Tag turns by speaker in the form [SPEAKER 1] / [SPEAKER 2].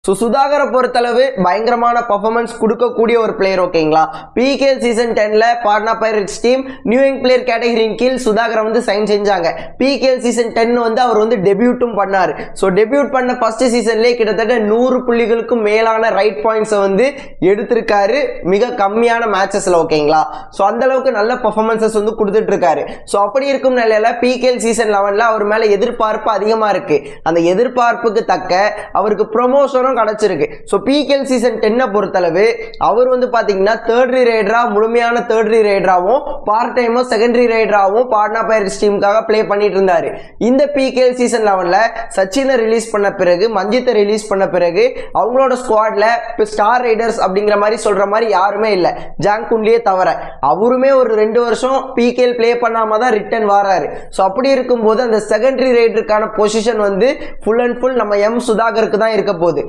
[SPEAKER 1] சுதாகரை பொறுத்தளவு பயங்கரமான பர்ஃபார்மன்ஸ் கொடுக்கக்கூடிய ஒரு பிளேயர். ஓகேங்களா, பிகேஎல் சீசன் 10ல Patna Pirates team new young player கேட்டகரியின் கீழ் சுதாகரை சைன் செஞ்சாங்க. பிகேஎல் சீசன் 10 அவர் டெபியூட்டும் பண்ணார். டெபியூட் பண்ண ஃபர்ஸ்ட் சீசன்லேயே கிட்டத்தட்ட 100 புள்ளிகளுக்கும் மேலான ரைட் பாயிண்ட்ஸை எடுத்திருக்காரு மிக கம்மியான மேட்சஸ்ல. ஓகேங்களா, அந்த அளவுக்கு நல்ல பர்ஃபார்மன்ஸஸ் கொடுத்துட்டு இருக்காரு. அப்படி இருக்கும் நிலையில பிகேஎல் சீசன் 11ல அவர் மேல எதிர்பார்ப்பு அதிகமா இருக்கு. அந்த எதிர்பார்ப்புக்கு தக்க அவருக்கு ப்ரொமோஷனும் கிடைச்சிருக்கு. பிகேஎல் சீசன் 10 பொறுத்தளவு அவர் பாத்தீங்கன்னா தேர்டரி ரைடரா, முழுமையான தேர்டரி ரைடராவும் பார்ட் டைமோ செகண்டரி ரைடராவும் பாட்னா பைரட்ஸ் டீமுக்காக பிளே பண்ணிட்டு இருந்தாரு. இந்த பிகேஎல் சீசன் 11ல சச்சினை ரிலீஸ் பண்ண பிறகு, மஞ்சித்தை ரிலீஸ் பண்ண பிறகு அவங்களோட ஸ்குவாட்ல ஸ்டார் ரைடர்ஸ் அப்படிங்கிற மாதிரி சொல்ற மாதிரி யாருமே இல்ல, ஜாங் குன்லியே தவிர. அவருமே ஒரு 2 வருஷம் பிகேஎல் பிளே பண்ணாம தான் ரிட்டர்ன் வராரு. அப்படி இருக்கும்போது அந்த செகண்டரி ரைடருக்கான பொசிஷன் ஃபுல் அண்ட் ஃபுல் நம்ம எம் சுதாகருக்கு தான் இருக்க போகுது.